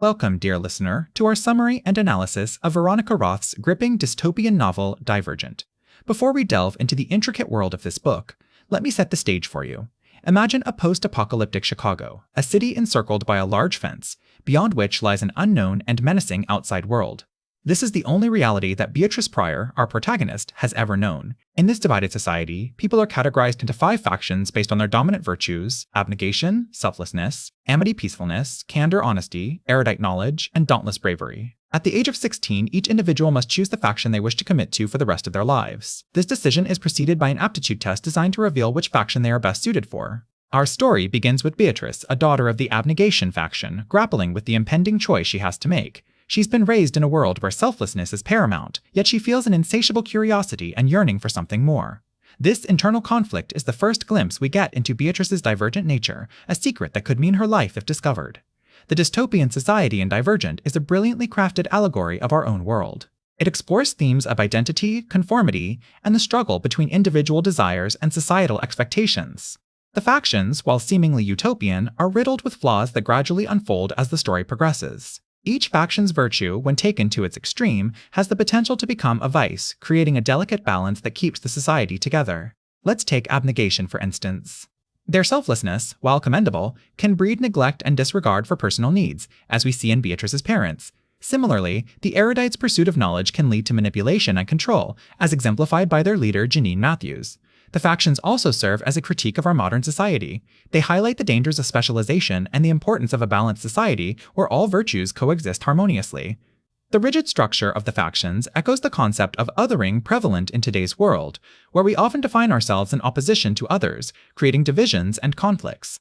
Welcome, dear listener, to our summary and analysis of Veronica Roth's gripping dystopian novel, Divergent. Before we delve into the intricate world of this book, let me set the stage for you. Imagine a post-apocalyptic Chicago, a city encircled by a large fence, beyond which lies an unknown and menacing outside world. This is the only reality that Beatrice Pryor, our protagonist, has ever known. In this divided society, people are categorized into 5 factions based on their dominant virtues: abnegation, selflessness, amity, peacefulness, candor, honesty, erudite knowledge, and dauntless bravery. At the age of 16, each individual must choose the faction they wish to commit to for the rest of their lives. This decision is preceded by an aptitude test designed to reveal which faction they are best suited for. Our story begins with Beatrice, a daughter of the abnegation faction, grappling with the impending choice she has to make. She's been raised in a world where selflessness is paramount, yet she feels an insatiable curiosity and yearning for something more. This internal conflict is the first glimpse we get into Beatrice's divergent nature, a secret that could mean her life if discovered. The dystopian society in Divergent is a brilliantly crafted allegory of our own world. It explores themes of identity, conformity, and the struggle between individual desires and societal expectations. The factions, while seemingly utopian, are riddled with flaws that gradually unfold as the story progresses. Each faction's virtue, when taken to its extreme, has the potential to become a vice, creating a delicate balance that keeps the society together. Let's take abnegation, for instance. Their selflessness, while commendable, can breed neglect and disregard for personal needs, as we see in Beatrice's parents. Similarly, the erudite's pursuit of knowledge can lead to manipulation and control, as exemplified by their leader Janine Matthews. The factions also serve as a critique of our modern society. They highlight the dangers of specialization and the importance of a balanced society where all virtues coexist harmoniously. The rigid structure of the factions echoes the concept of othering prevalent in today's world, where we often define ourselves in opposition to others, creating divisions and conflicts.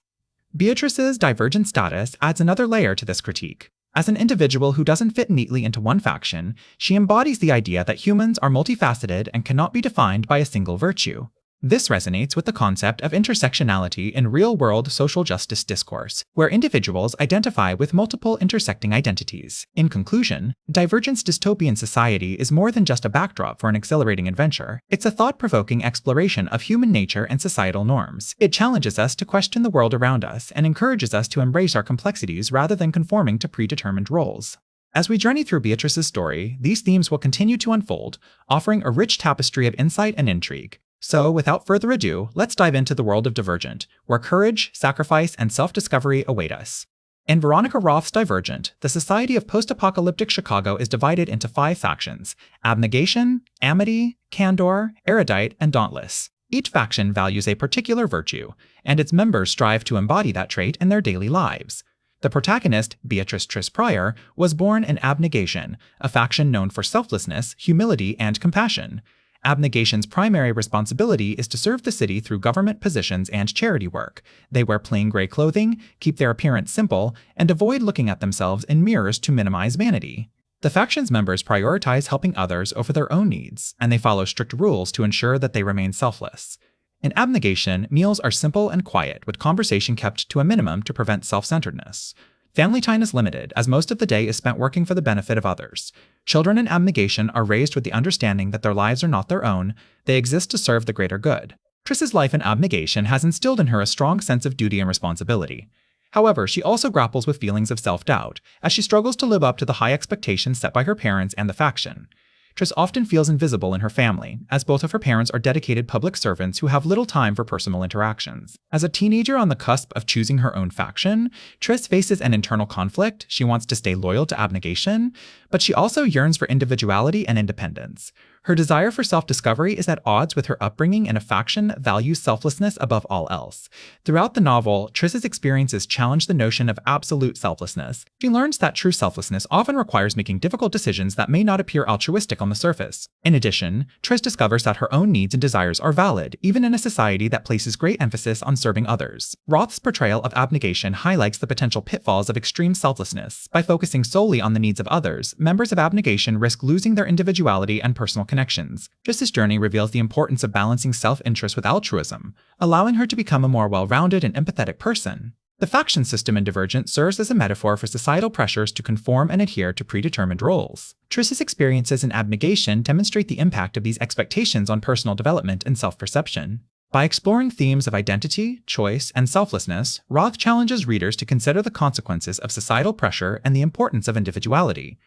Beatrice's divergent status adds another layer to this critique. As an individual who doesn't fit neatly into one faction, she embodies the idea that humans are multifaceted and cannot be defined by a single virtue. This resonates with the concept of intersectionality in real-world social justice discourse, where individuals identify with multiple intersecting identities. In conclusion, Divergent's dystopian society is more than just a backdrop for an exhilarating adventure. It's a thought-provoking exploration of human nature and societal norms. It challenges us to question the world around us and encourages us to embrace our complexities rather than conforming to predetermined roles. As we journey through Beatrice's story, these themes will continue to unfold, offering a rich tapestry of insight and intrigue. So, without further ado, let's dive into the world of Divergent, where courage, sacrifice, and self-discovery await us. In Veronica Roth's Divergent, the society of post-apocalyptic Chicago is divided into 5 factions: abnegation, amity, candor, erudite, and dauntless. Each faction values a particular virtue, and its members strive to embody that trait in their daily lives. The protagonist, Beatrice Pryor, was born in abnegation, a faction known for selflessness, humility, and compassion. Abnegation's primary responsibility is to serve the city through government positions and charity work. They wear plain gray clothing, keep their appearance simple, and avoid looking at themselves in mirrors to minimize vanity. The faction's members prioritize helping others over their own needs, and they follow strict rules to ensure that they remain selfless. In abnegation, meals are simple and quiet, with conversation kept to a minimum to prevent self-centeredness. Family time is limited, as most of the day is spent working for the benefit of others. Children in abnegation are raised with the understanding that their lives are not their own, they exist to serve the greater good. Triss's life in abnegation has instilled in her a strong sense of duty and responsibility. However, she also grapples with feelings of self-doubt, as she struggles to live up to the high expectations set by her parents and the faction. Triss often feels invisible in her family, as both of her parents are dedicated public servants who have little time for personal interactions. As a teenager on the cusp of choosing her own faction, Triss faces an internal conflict. She wants to stay loyal to abnegation, but she also yearns for individuality and independence. Her desire for self-discovery is at odds with her upbringing in a faction that values selflessness above all else. Throughout the novel, Triss's experiences challenge the notion of absolute selflessness. She learns that true selflessness often requires making difficult decisions that may not appear altruistic on the surface. In addition, Triss discovers that her own needs and desires are valid, even in a society that places great emphasis on serving others. Roth's portrayal of abnegation highlights the potential pitfalls of extreme selflessness. By focusing solely on the needs of others, members of abnegation risk losing their individuality and personal connections. Triss's journey reveals the importance of balancing self-interest with altruism, allowing her to become a more well-rounded and empathetic person. The faction system in Divergent serves as a metaphor for societal pressures to conform and adhere to predetermined roles. Triss's experiences in abnegation demonstrate the impact of these expectations on personal development and self-perception. By exploring themes of identity, choice, and selflessness, Roth challenges readers to consider the consequences of societal pressure and the importance of individuality.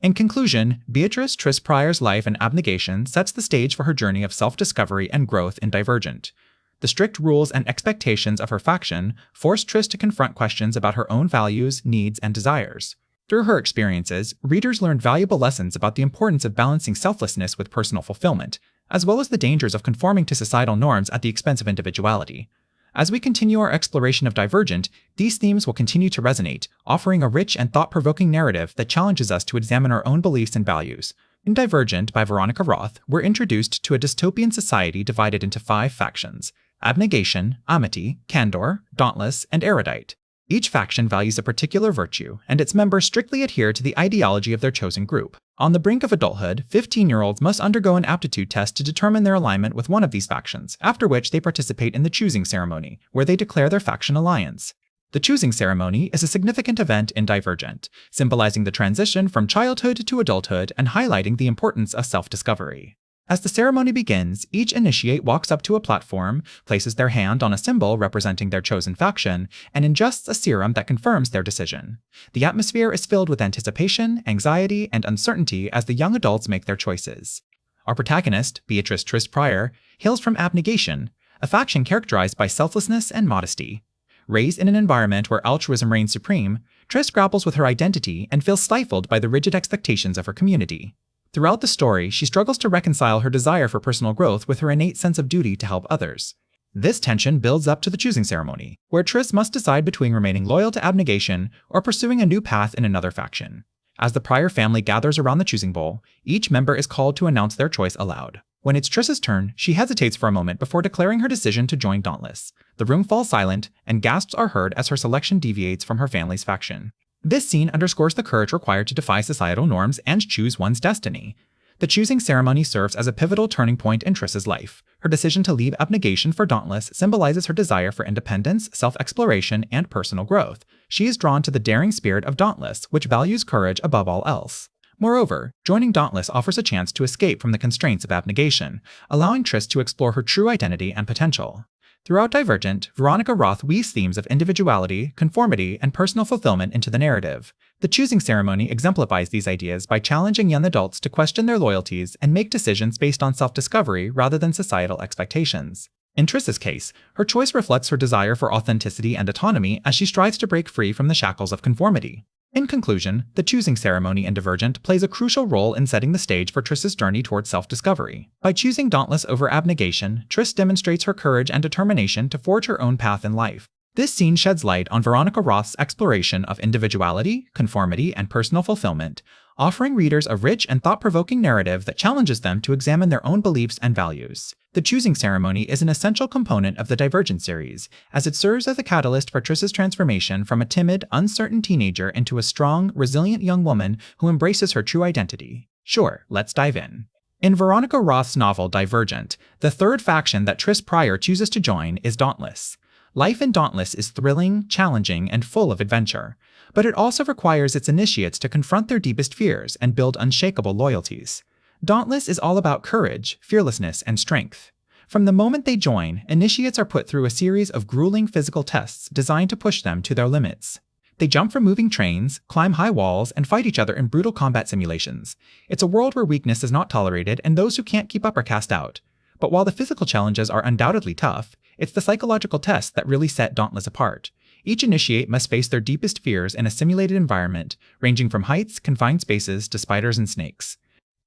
In conclusion, Beatrice Tris Pryor's life and abnegation sets the stage for her journey of self-discovery and growth in Divergent. The strict rules and expectations of her faction force Tris to confront questions about her own values, needs, and desires. Through her experiences, readers learn valuable lessons about the importance of balancing selflessness with personal fulfillment, as well as the dangers of conforming to societal norms at the expense of individuality. As we continue our exploration of Divergent, these themes will continue to resonate, offering a rich and thought-provoking narrative that challenges us to examine our own beliefs and values. In Divergent by Veronica Roth, we're introduced to a dystopian society divided into 5 factions: abnegation, amity, candor, dauntless, and erudite. Each faction values a particular virtue, and its members strictly adhere to the ideology of their chosen group. On the brink of adulthood, 15-year-olds must undergo an aptitude test to determine their alignment with one of these factions, after which they participate in the choosing ceremony, where they declare their faction alliance. The choosing ceremony is a significant event in Divergent, symbolizing the transition from childhood to adulthood and highlighting the importance of self-discovery. As the ceremony begins, each initiate walks up to a platform, places their hand on a symbol representing their chosen faction, and ingests a serum that confirms their decision. The atmosphere is filled with anticipation, anxiety, and uncertainty as the young adults make their choices. Our protagonist, Beatrice Tris Pryor, hails from abnegation, a faction characterized by selflessness and modesty. Raised in an environment where altruism reigns supreme, Tris grapples with her identity and feels stifled by the rigid expectations of her community. Throughout the story, she struggles to reconcile her desire for personal growth with her innate sense of duty to help others. This tension builds up to the choosing ceremony, where Tris must decide between remaining loyal to abnegation or pursuing a new path in another faction. As the Pryor family gathers around the choosing bowl, each member is called to announce their choice aloud. When it's Tris's turn, she hesitates for a moment before declaring her decision to join Dauntless. The room falls silent, and gasps are heard as her selection deviates from her family's faction. This scene underscores the courage required to defy societal norms and choose one's destiny. The choosing ceremony serves as a pivotal turning point in Tris's life. Her decision to leave abnegation for Dauntless symbolizes her desire for independence, self-exploration, and personal growth. She is drawn to the daring spirit of Dauntless, which values courage above all else. Moreover, joining Dauntless offers a chance to escape from the constraints of abnegation, allowing Tris to explore her true identity and potential. Throughout Divergent, Veronica Roth weaves themes of individuality, conformity, and personal fulfillment into the narrative. The choosing ceremony exemplifies these ideas by challenging young adults to question their loyalties and make decisions based on self-discovery rather than societal expectations. In Tris's case, her choice reflects her desire for authenticity and autonomy as she strives to break free from the shackles of conformity. In conclusion, the choosing ceremony in Divergent plays a crucial role in setting the stage for Tris's journey towards self-discovery. By choosing Dauntless over abnegation, Tris demonstrates her courage and determination to forge her own path in life. This scene sheds light on Veronica Roth's exploration of individuality, conformity, and personal fulfillment, offering readers a rich and thought-provoking narrative that challenges them to examine their own beliefs and values. The choosing ceremony is an essential component of the Divergent series, as it serves as a catalyst for Tris's transformation from a timid, uncertain teenager into a strong, resilient young woman who embraces her true identity. Sure, let's dive in. In Veronica Roth's novel Divergent, the third faction that Tris Pryor chooses to join is Dauntless. Life in Dauntless is thrilling, challenging, and full of adventure, but it also requires its initiates to confront their deepest fears and build unshakable loyalties. Dauntless is all about courage, fearlessness, and strength. From the moment they join, initiates are put through a series of grueling physical tests designed to push them to their limits. They jump from moving trains, climb high walls, and fight each other in brutal combat simulations. It's a world where weakness is not tolerated and those who can't keep up are cast out. But while the physical challenges are undoubtedly tough, it's the psychological tests that really set Dauntless apart. Each initiate must face their deepest fears in a simulated environment, ranging from heights, confined spaces, to spiders and snakes.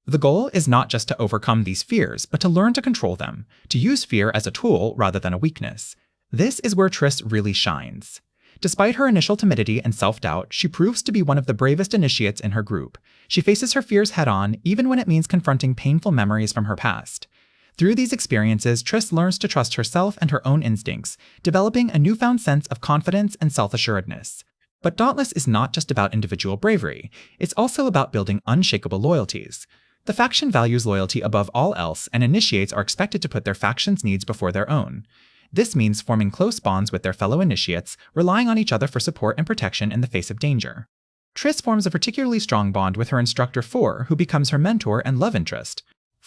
The goal is not just to overcome these fears, but to learn to control them, to use fear as a tool rather than a weakness. This is where Tris really shines. Despite her initial timidity and self-doubt, she proves to be one of the bravest initiates in her group. She faces her fears head-on, even when it means confronting painful memories from her past. Through these experiences, Tris learns to trust herself and her own instincts, developing a newfound sense of confidence and self-assuredness. But Dauntless is not just about individual bravery, it's also about building unshakable loyalties. The faction values loyalty above all else, and initiates are expected to put their faction's needs before their own. This means forming close bonds with their fellow initiates, relying on each other for support and protection in the face of danger. Tris forms a particularly strong bond with her instructor 4, who becomes her mentor and love interest.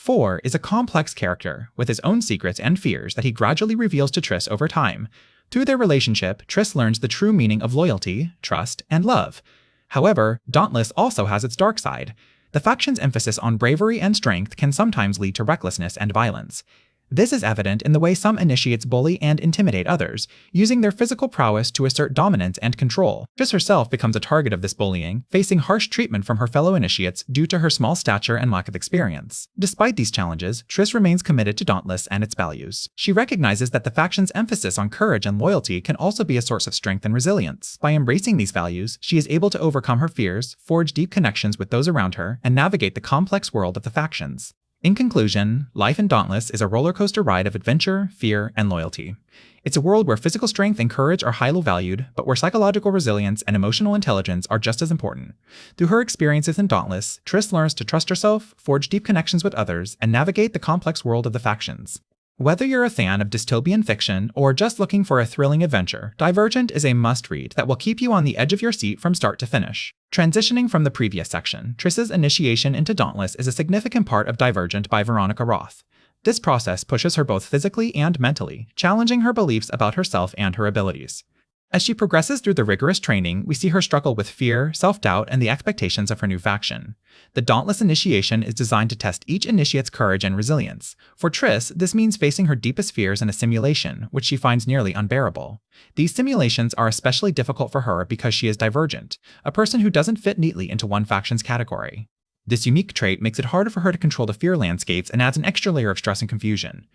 4 is a complex character with his own secrets and fears that he gradually reveals to Triss over time. Through their relationship, Triss learns the true meaning of loyalty, trust, and love. However, Dauntless also has its dark side. The faction's emphasis on bravery and strength can sometimes lead to recklessness and violence. This is evident in the way some initiates bully and intimidate others, using their physical prowess to assert dominance and control. Triss herself becomes a target of this bullying, facing harsh treatment from her fellow initiates due to her small stature and lack of experience. Despite these challenges, Triss remains committed to Dauntless and its values. She recognizes that the faction's emphasis on courage and loyalty can also be a source of strength and resilience. By embracing these values, she is able to overcome her fears, forge deep connections with those around her, and navigate the complex world of the factions. In conclusion, life in Dauntless is a roller coaster ride of adventure, fear, and loyalty. It's a world where physical strength and courage are highly valued, but where psychological resilience and emotional intelligence are just as important. Through her experiences in Dauntless, Triss learns to trust herself, forge deep connections with others, and navigate the complex world of the factions. Whether you're a fan of dystopian fiction or just looking for a thrilling adventure, Divergent is a must-read that will keep you on the edge of your seat from start to finish. Transitioning from the previous section, Triss's initiation into Dauntless is a significant part of Divergent by Veronica Roth. This process pushes her both physically and mentally, challenging her beliefs about herself and her abilities. As she progresses through the rigorous training, we see her struggle with fear, self-doubt, and the expectations of her new faction. The Dauntless initiation is designed to test each initiate's courage and resilience. For Triss, this means facing her deepest fears in a simulation, which she finds nearly unbearable. These simulations are especially difficult for her because she is divergent, a person who doesn't fit neatly into one faction's category. This unique trait makes it harder for her to control the fear landscapes and adds an extra layer of stress and confusion.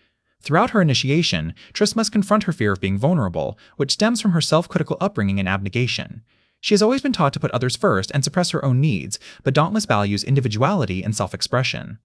Throughout her initiation, Triss must confront her fear of being vulnerable, which stems from her self-critical upbringing and abnegation. She has always been taught to put others first and suppress her own needs, but Dauntless values individuality and self-expression.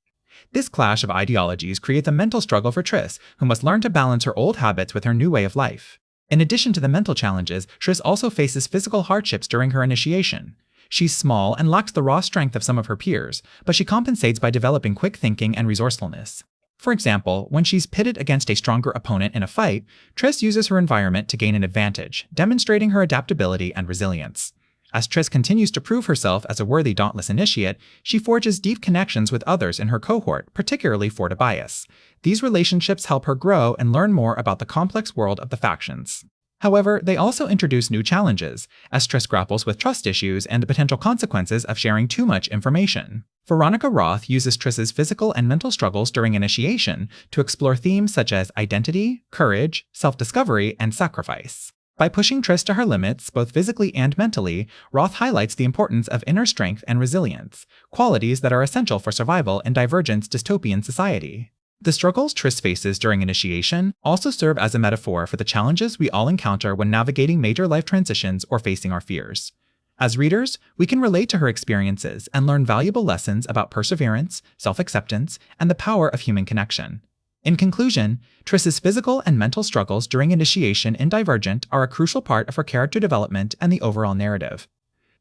This clash of ideologies creates a mental struggle for Triss, who must learn to balance her old habits with her new way of life. In addition to the mental challenges, Triss also faces physical hardships during her initiation. She's small and lacks the raw strength of some of her peers, but she compensates by developing quick thinking and resourcefulness. For example, when she's pitted against a stronger opponent in a fight, Triss uses her environment to gain an advantage, demonstrating her adaptability and resilience. As Triss continues to prove herself as a worthy Dauntless initiate, she forges deep connections with others in her cohort, particularly for Tobias. These relationships help her grow and learn more about the complex world of the factions. However, they also introduce new challenges, as Triss grapples with trust issues and the potential consequences of sharing too much information. Veronica Roth uses Triss's physical and mental struggles during initiation to explore themes such as identity, courage, self-discovery, and sacrifice. By pushing Triss to her limits, both physically and mentally, Roth highlights the importance of inner strength and resilience, qualities that are essential for survival in Divergent's dystopian society. The struggles Triss faces during initiation also serve as a metaphor for the challenges we all encounter when navigating major life transitions or facing our fears. As readers, we can relate to her experiences and learn valuable lessons about perseverance, self-acceptance, and the power of human connection. In conclusion, Triss's physical and mental struggles during initiation in Divergent are a crucial part of her character development and the overall narrative.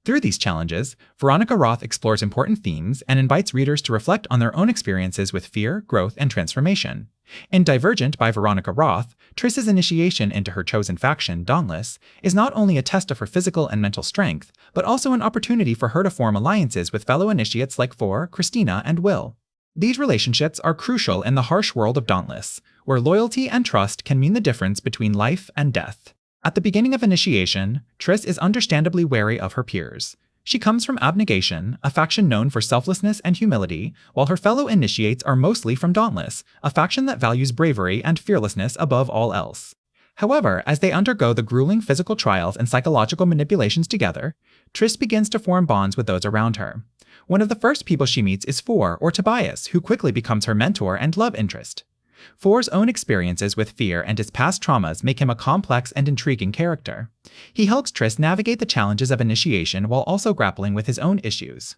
Through these challenges, Veronica Roth explores important themes and invites readers to reflect on their own experiences with fear, growth, and transformation. In Divergent by Veronica Roth, Triss's initiation into her chosen faction, Dauntless, is not only a test of her physical and mental strength, but also an opportunity for her to form alliances with fellow initiates like For, Christina, and Will. These relationships are crucial in the harsh world of Dauntless, where loyalty and trust can mean the difference between life and death. At the beginning of initiation, Triss is understandably wary of her peers. She comes from Abnegation, a faction known for selflessness and humility, while her fellow initiates are mostly from Dauntless, a faction that values bravery and fearlessness above all else. However, as they undergo the grueling physical trials and psychological manipulations together, Triss begins to form bonds with those around her. One of the first people she meets is For, or Tobias, who quickly becomes her mentor and love interest. For's own experiences with fear and his past traumas make him a complex and intriguing character. He helps Triss navigate the challenges of initiation while also grappling with his own issues.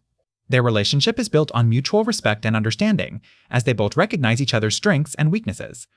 Their relationship is built on mutual respect and understanding, as they both recognize each other's strengths and weaknesses.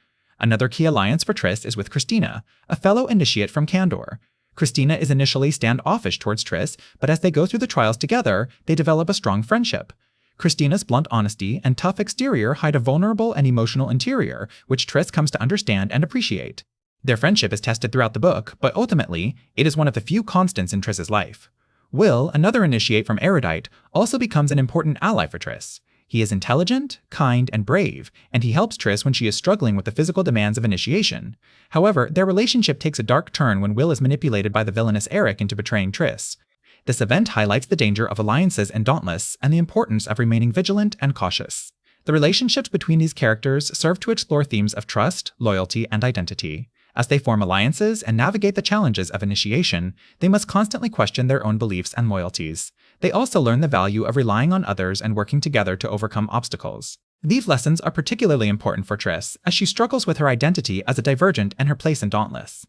Another key alliance for Triss is with Christina, a fellow initiate from Kandor. Christina is initially standoffish towards Triss, but as they go through the trials together, they develop a strong friendship. Christina's blunt honesty and tough exterior hide a vulnerable and emotional interior, which Triss comes to understand and appreciate. Their friendship is tested throughout the book, but ultimately, it is one of the few constants in Triss's life. Will, another initiate from Erudite, also becomes an important ally for Triss. He is intelligent, kind, and brave, and he helps Triss when she is struggling with the physical demands of initiation. However, their relationship takes a dark turn when Will is manipulated by the villainous Eric into betraying Triss. This event highlights the danger of alliances and Dauntless and the importance of remaining vigilant and cautious. The relationships between these characters serve to explore themes of trust, loyalty, and identity. As they form alliances and navigate the challenges of initiation, they must constantly question their own beliefs and loyalties. They also learn the value of relying on others and working together to overcome obstacles. These lessons are particularly important for Triss, as she struggles with her identity as a Divergent and her place in Dauntless.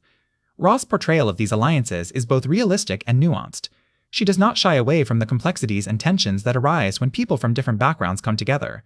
Roth's portrayal of these alliances is both realistic and nuanced. She does not shy away from the complexities and tensions that arise when people from different backgrounds come together.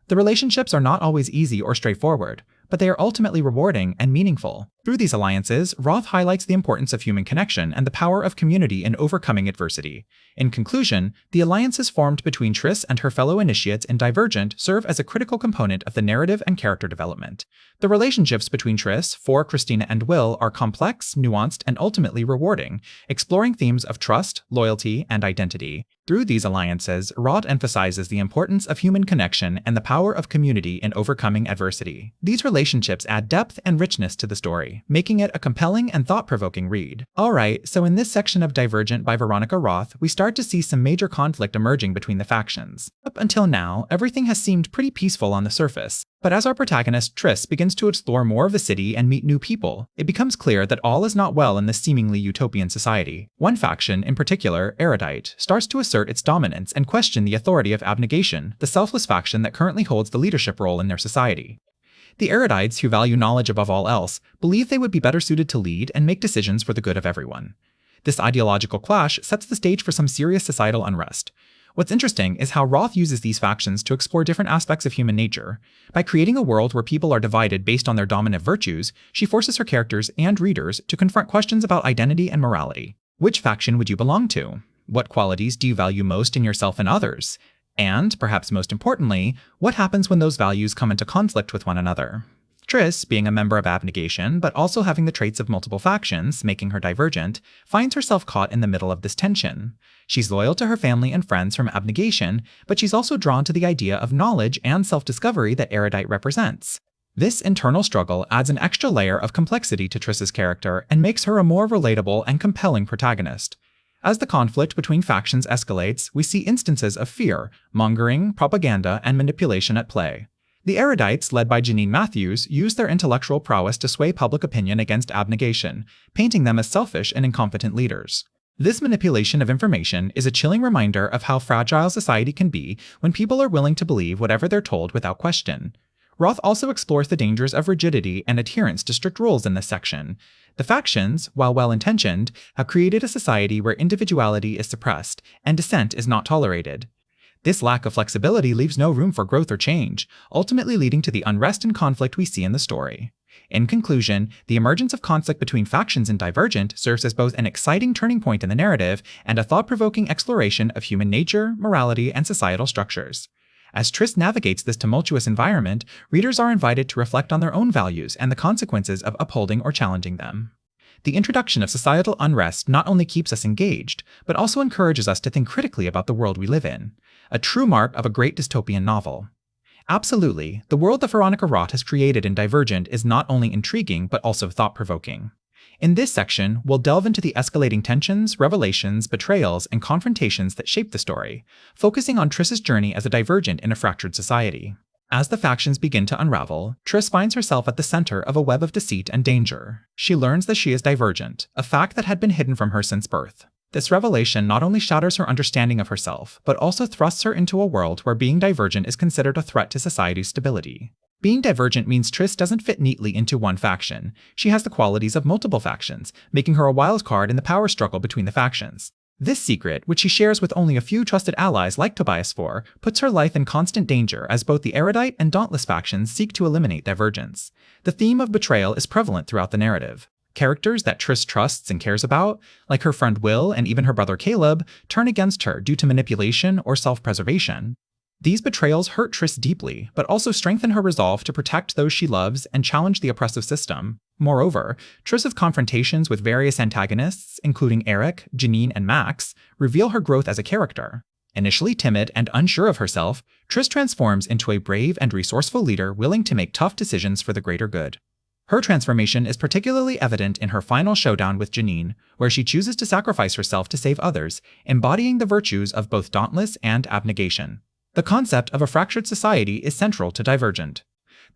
The relationships are not always easy or straightforward, but they are ultimately rewarding and meaningful. Through these alliances, Roth highlights the importance of human connection and the power of community in overcoming adversity. In conclusion, the alliances formed between Triss and her fellow initiates in Divergent serve as a critical component of the narrative and character development. The relationships between Triss, For, Christina, and Will are complex, nuanced, and ultimately rewarding, exploring themes of trust, loyalty, and identity. Through these alliances, Roth emphasizes the importance of human connection and the power of community in overcoming adversity. These relationships add depth and richness to the story, making it a compelling and thought-provoking read. Alright, so in this section of Divergent by Veronica Roth, we start to see some major conflict emerging between the factions. Up until now, everything has seemed pretty peaceful on the surface, but as our protagonist Triss begins to explore more of the city and meet new people, it becomes clear that all is not well in this seemingly utopian society. One faction, in particular, Erudite, starts to assert its dominance and question the authority of Abnegation, the selfless faction that currently holds the leadership role in their society. The Erudites, who value knowledge above all else, believe they would be better suited to lead and make decisions for the good of everyone. This ideological clash sets the stage for some serious societal unrest. What's interesting is how Roth uses these factions to explore different aspects of human nature. By creating a world where people are divided based on their dominant virtues, she forces her characters and readers to confront questions about identity and morality. Which faction would you belong to? What qualities do you value most in yourself and others? And, perhaps most importantly, what happens when those values come into conflict with one another? Triss, being a member of Abnegation, but also having the traits of multiple factions, making her Divergent, finds herself caught in the middle of this tension. She's loyal to her family and friends from Abnegation, but she's also drawn to the idea of knowledge and self-discovery that Erudite represents. This internal struggle adds an extra layer of complexity to Triss's character and makes her a more relatable and compelling protagonist. As the conflict between factions escalates, we see instances of fear, mongering, propaganda, and manipulation at play. The Erudites, led by Janine Matthews, use their intellectual prowess to sway public opinion against Abnegation, painting them as selfish and incompetent leaders. This manipulation of information is a chilling reminder of how fragile society can be when people are willing to believe whatever they're told without question. Roth also explores the dangers of rigidity and adherence to strict rules in this section. The factions, while well-intentioned, have created a society where individuality is suppressed and dissent is not tolerated. This lack of flexibility leaves no room for growth or change, ultimately leading to the unrest and conflict we see in the story. In conclusion, the emergence of conflict between factions in Divergent serves as both an exciting turning point in the narrative and a thought-provoking exploration of human nature, morality, and societal structures. As Triss navigates this tumultuous environment, readers are invited to reflect on their own values and the consequences of upholding or challenging them. The introduction of societal unrest not only keeps us engaged, but also encourages us to think critically about the world we live in, a true mark of a great dystopian novel. Absolutely, the world that Veronica Roth has created in Divergent is not only intriguing but also thought-provoking. In this section, we'll delve into the escalating tensions, revelations, betrayals, and confrontations that shape the story, focusing on Triss's journey as a Divergent in a fractured society. As the factions begin to unravel, Triss finds herself at the center of a web of deceit and danger. She learns that she is Divergent, a fact that had been hidden from her since birth. This revelation not only shatters her understanding of herself, but also thrusts her into a world where being Divergent is considered a threat to society's stability. Being Divergent means Triss doesn't fit neatly into one faction. She has the qualities of multiple factions, making her a wild card in the power struggle between the factions. This secret, which she shares with only a few trusted allies like Tobias IV, puts her life in constant danger as both the Erudite and Dauntless factions seek to eliminate Divergence. The theme of betrayal is prevalent throughout the narrative. Characters that Triss trusts and cares about, like her friend Will and even her brother Caleb, turn against her due to manipulation or self-preservation. These betrayals hurt Triss deeply, but also strengthen her resolve to protect those she loves and challenge the oppressive system. Moreover, Triss's confrontations with various antagonists, including Eric, Janine, and Max, reveal her growth as a character. Initially timid and unsure of herself, Triss transforms into a brave and resourceful leader willing to make tough decisions for the greater good. Her transformation is particularly evident in her final showdown with Janine, where she chooses to sacrifice herself to save others, embodying the virtues of both dauntless and abnegation. The concept of a fractured society is central to Divergent.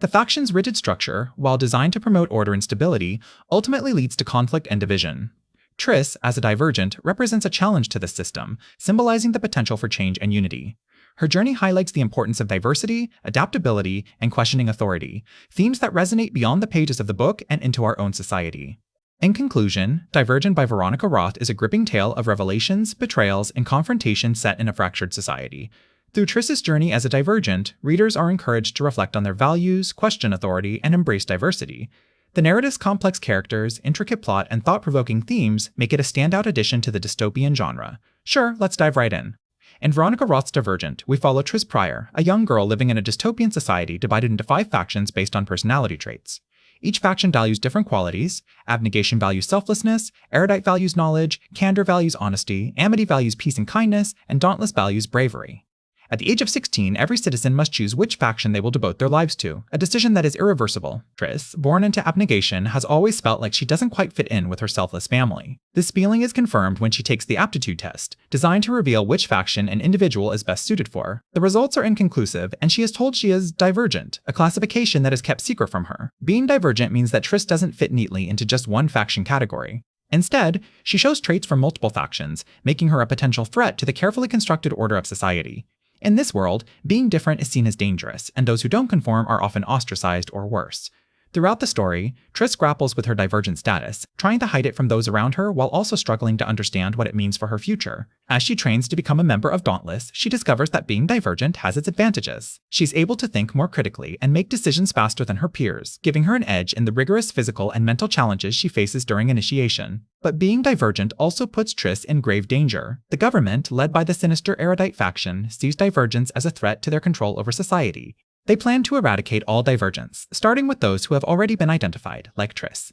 The faction's rigid structure, while designed to promote order and stability, ultimately leads to conflict and division. Triss, as a Divergent, represents a challenge to this system, symbolizing the potential for change and unity. Her journey highlights the importance of diversity, adaptability, and questioning authority, themes that resonate beyond the pages of the book and into our own society. In conclusion, Divergent by Veronica Roth is a gripping tale of revelations, betrayals, and confrontation set in a fractured society. Through Triss's journey as a Divergent, readers are encouraged to reflect on their values, question authority, and embrace diversity. The narrative's complex characters, intricate plot, and thought-provoking themes make it a standout addition to the dystopian genre. Sure, let's dive right in. In Veronica Roth's Divergent, we follow Triss Pryor, a young girl living in a dystopian society divided into 5 factions based on personality traits. Each faction values different qualities. Abnegation values selflessness, erudite values knowledge, candor values honesty, amity values peace and kindness, and dauntless values bravery. At the age of 16, every citizen must choose which faction they will devote their lives to, a decision that is irreversible. Triss, born into abnegation, has always felt like she doesn't quite fit in with her selfless family. This feeling is confirmed when she takes the aptitude test, designed to reveal which faction an individual is best suited for. The results are inconclusive, and she is told she is divergent, a classification that is kept secret from her. Being divergent means that Triss doesn't fit neatly into just one faction category. Instead, she shows traits from multiple factions, making her a potential threat to the carefully constructed order of society. In this world, being different is seen as dangerous, and those who don't conform are often ostracized or worse. Throughout the story, Triss grapples with her divergent status, trying to hide it from those around her while also struggling to understand what it means for her future. As she trains to become a member of Dauntless, she discovers that being divergent has its advantages. She's able to think more critically and make decisions faster than her peers, giving her an edge in the rigorous physical and mental challenges she faces during initiation. But being divergent also puts Triss in grave danger. The government, led by the sinister erudite faction, sees divergence as a threat to their control over society. They plan to eradicate all divergents, starting with those who have already been identified, like Triss.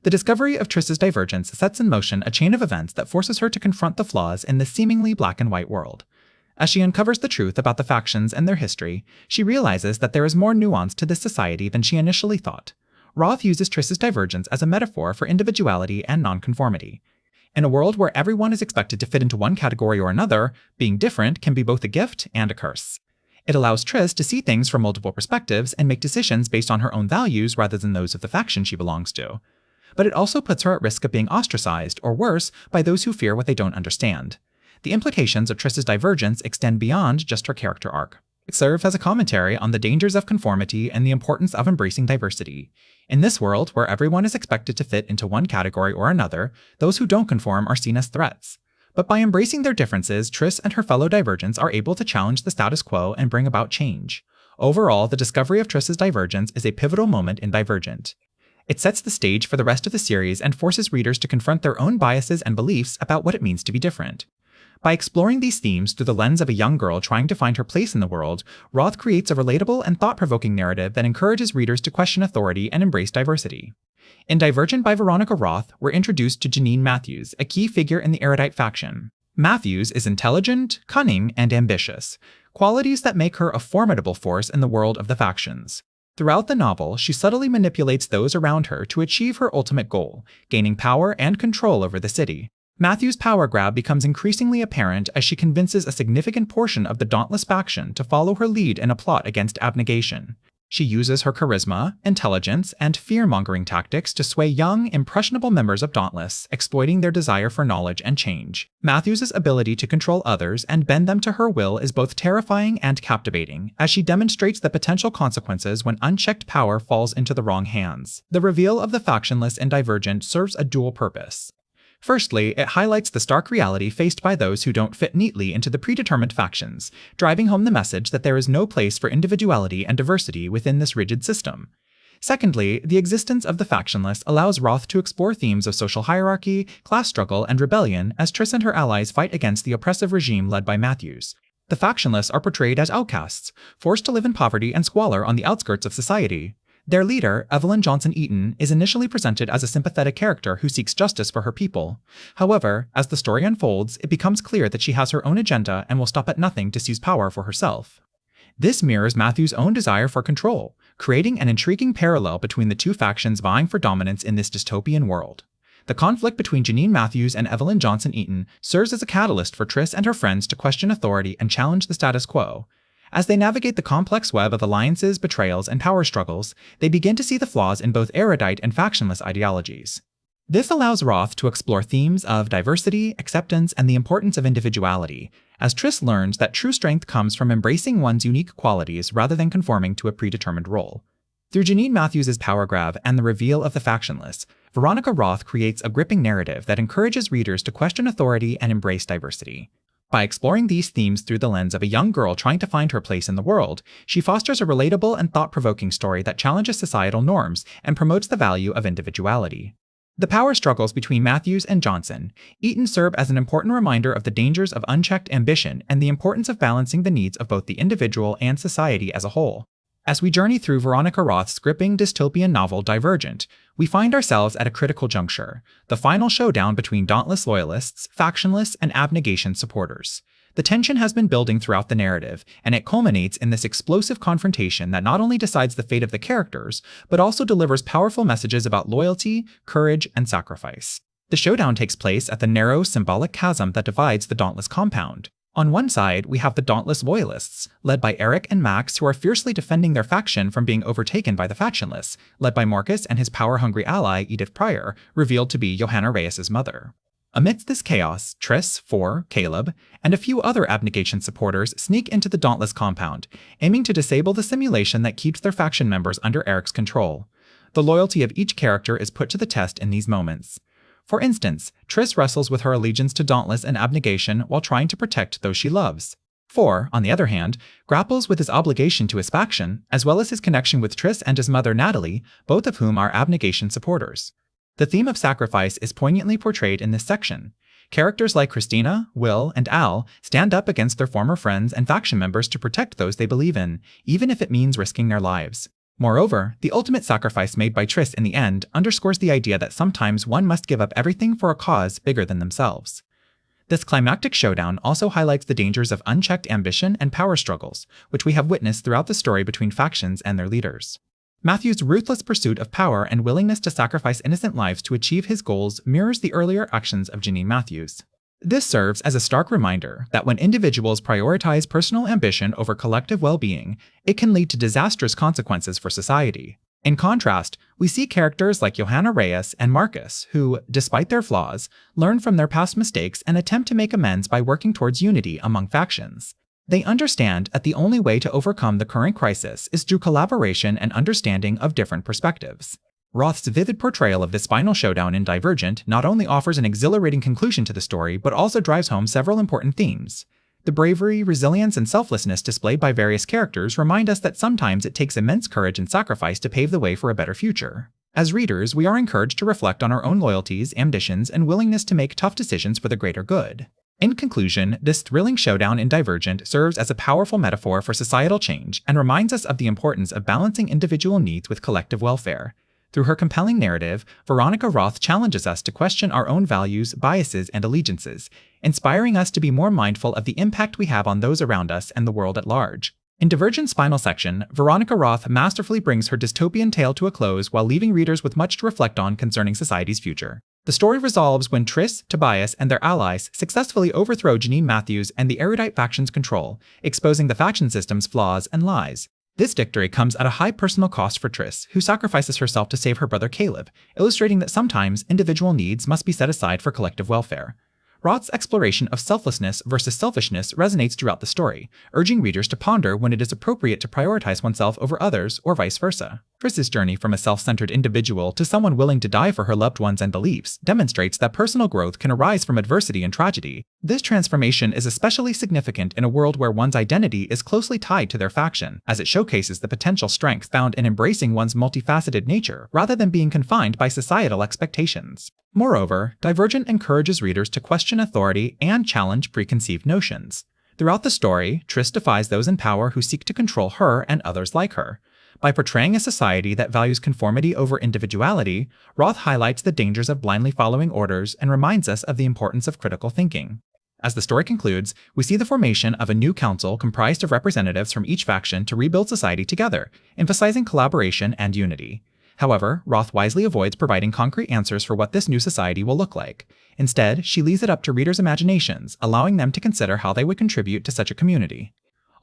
The discovery of Triss's divergence sets in motion a chain of events that forces her to confront the flaws in this seemingly black and white world. As she uncovers the truth about the factions and their history, she realizes that there is more nuance to this society than she initially thought. Roth uses Triss's divergence as a metaphor for individuality and nonconformity. In a world where everyone is expected to fit into one category or another, being different can be both a gift and a curse. It allows Triss to see things from multiple perspectives and make decisions based on her own values rather than those of the faction she belongs to. But it also puts her at risk of being ostracized, or worse, by those who fear what they don't understand. The implications of Triss's divergence extend beyond just her character arc. It serves as a commentary on the dangers of conformity and the importance of embracing diversity. In this world, where everyone is expected to fit into one category or another, those who don't conform are seen as threats. But by embracing their differences, Triss and her fellow divergents are able to challenge the status quo and bring about change. Overall, the discovery of Triss's divergence is a pivotal moment in Divergent. It sets the stage for the rest of the series and forces readers to confront their own biases and beliefs about what it means to be different. By exploring these themes through the lens of a young girl trying to find her place in the world, Roth creates a relatable and thought-provoking narrative that encourages readers to question authority and embrace diversity. In Divergent by Veronica Roth, we're introduced to Janine Matthews, a key figure in the erudite faction. Matthews is intelligent, cunning, and ambitious, qualities that make her a formidable force in the world of the factions. Throughout the novel, she subtly manipulates those around her to achieve her ultimate goal, gaining power and control over the city. Matthews' power grab becomes increasingly apparent as she convinces a significant portion of the Dauntless faction to follow her lead in a plot against abnegation. She uses her charisma, intelligence, and fear-mongering tactics to sway young, impressionable members of Dauntless, exploiting their desire for knowledge and change. Matthews' ability to control others and bend them to her will is both terrifying and captivating, as she demonstrates the potential consequences when unchecked power falls into the wrong hands. The reveal of the factionless in Divergent serves a dual purpose. Firstly, it highlights the stark reality faced by those who don't fit neatly into the predetermined factions, driving home the message that there is no place for individuality and diversity within this rigid system. Secondly, the existence of the factionless allows Roth to explore themes of social hierarchy, class struggle, and rebellion as Triss and her allies fight against the oppressive regime led by Matthews. The factionless are portrayed as outcasts, forced to live in poverty and squalor on the outskirts of society. Their leader, Evelyn Johnson Eaton, is initially presented as a sympathetic character who seeks justice for her people. However, as the story unfolds, it becomes clear that she has her own agenda and will stop at nothing to seize power for herself. This mirrors Matthew's own desire for control, creating an intriguing parallel between the two factions vying for dominance in this dystopian world. The conflict between Janine Matthews and Evelyn Johnson Eaton serves as a catalyst for Tris and her friends to question authority and challenge the status quo. As they navigate the complex web of alliances, betrayals, and power struggles, they begin to see the flaws in both erudite and factionless ideologies. This allows Roth to explore themes of diversity, acceptance, and the importance of individuality, as Tris learns that true strength comes from embracing one's unique qualities rather than conforming to a predetermined role. Through Janine Matthews' power grab and the reveal of the factionless, Veronica Roth creates a gripping narrative that encourages readers to question authority and embrace diversity. By exploring these themes through the lens of a young girl trying to find her place in the world, she fosters a relatable and thought-provoking story that challenges societal norms and promotes the value of individuality. The power struggles between Matthews and Johnson Eaton serve as an important reminder of the dangers of unchecked ambition and the importance of balancing the needs of both the individual and society as a whole. As we journey through Veronica Roth's gripping dystopian novel Divergent, we find ourselves at a critical juncture, the final showdown between dauntless loyalists, factionless, and abnegation supporters. The tension has been building throughout the narrative, and it culminates in this explosive confrontation that not only decides the fate of the characters, but also delivers powerful messages about loyalty, courage, and sacrifice. The showdown takes place at the narrow, symbolic chasm that divides the Dauntless compound. On one side, we have the dauntless loyalists, led by Eric and Max, who are fiercely defending their faction from being overtaken by the factionless, led by Marcus and his power-hungry ally, Edith Pryor, revealed to be Johanna Reyes' mother. Amidst this chaos, Tris, Caleb, and a few other abnegation supporters sneak into the dauntless compound, aiming to disable the simulation that keeps their faction members under Eric's control. The loyalty of each character is put to the test in these moments. For instance, Tris wrestles with her allegiance to Dauntless and abnegation while trying to protect those she loves. On the other hand, grapples with his obligation to his faction, as well as his connection with Tris and his mother Natalie, both of whom are abnegation supporters. The theme of sacrifice is poignantly portrayed in this section. Characters like Christina, Will, and Al stand up against their former friends and faction members to protect those they believe in, even if it means risking their lives. Moreover, the ultimate sacrifice made by Tris in the end underscores the idea that sometimes one must give up everything for a cause bigger than themselves. This climactic showdown also highlights the dangers of unchecked ambition and power struggles, which we have witnessed throughout the story between factions and their leaders. Matthew's ruthless pursuit of power and willingness to sacrifice innocent lives to achieve his goals mirrors the earlier actions of Janine Matthews. This serves as a stark reminder that when individuals prioritize personal ambition over collective well-being, it can lead to disastrous consequences for society. In contrast, we see characters like Johanna Reyes and Marcus who, despite their flaws, learn from their past mistakes and attempt to make amends by working towards unity among factions. They understand that the only way to overcome the current crisis is through collaboration and understanding of different perspectives. Roth's vivid portrayal of this final showdown in Divergent not only offers an exhilarating conclusion to the story, but also drives home several important themes. The bravery, resilience, and selflessness displayed by various characters remind us that sometimes it takes immense courage and sacrifice to pave the way for a better future. As readers, we are encouraged to reflect on our own loyalties, ambitions, and willingness to make tough decisions for the greater good. In conclusion, this thrilling showdown in Divergent serves as a powerful metaphor for societal change and reminds us of the importance of balancing individual needs with collective welfare. Through her compelling narrative, Veronica Roth challenges us to question our own values, biases, and allegiances, inspiring us to be more mindful of the impact we have on those around us and the world at large. In Divergent's final section, Veronica Roth masterfully brings her dystopian tale to a close while leaving readers with much to reflect on concerning society's future. The story resolves when Tris, Tobias, and their allies successfully overthrow Janine Matthews and the erudite faction's control, exposing the faction system's flaws and lies. This victory comes at a high personal cost for Tris, who sacrifices herself to save her brother Caleb, illustrating that sometimes individual needs must be set aside for collective welfare. Roth's exploration of selflessness versus selfishness resonates throughout the story, urging readers to ponder when it is appropriate to prioritize oneself over others or vice versa. Tris's journey from a self-centered individual to someone willing to die for her loved ones and beliefs demonstrates that personal growth can arise from adversity and tragedy. This transformation is especially significant in a world where one's identity is closely tied to their faction, as it showcases the potential strength found in embracing one's multifaceted nature rather than being confined by societal expectations. Moreover, Divergent encourages readers to question authority and challenge preconceived notions. Throughout the story, Tris defies those in power who seek to control her and others like her. By portraying a society that values conformity over individuality, Roth highlights the dangers of blindly following orders and reminds us of the importance of critical thinking. As the story concludes, we see the formation of a new council comprised of representatives from each faction to rebuild society together, emphasizing collaboration and unity. However, Roth wisely avoids providing concrete answers for what this new society will look like. Instead, she leaves it up to readers' imaginations, allowing them to consider how they would contribute to such a community.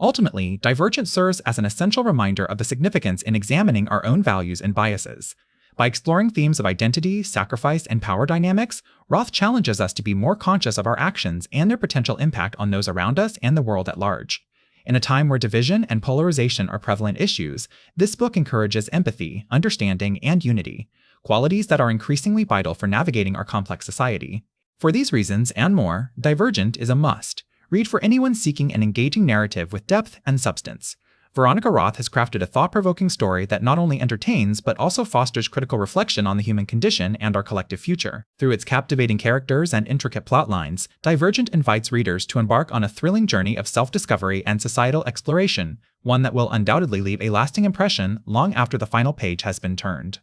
Ultimately, Divergent serves as an essential reminder of the significance in examining our own values and biases. By exploring themes of identity, sacrifice, and power dynamics, Roth challenges us to be more conscious of our actions and their potential impact on those around us and the world at large. In a time where division and polarization are prevalent issues, this book encourages empathy, understanding, and unity, qualities that are increasingly vital for navigating our complex society. For these reasons and more, Divergent is a must. Read for anyone seeking an engaging narrative with depth and substance. Veronica Roth has crafted a thought-provoking story that not only entertains but also fosters critical reflection on the human condition and our collective future. Through its captivating characters and intricate plot lines, Divergent invites readers to embark on a thrilling journey of self-discovery and societal exploration, one that will undoubtedly leave a lasting impression long after the final page has been turned.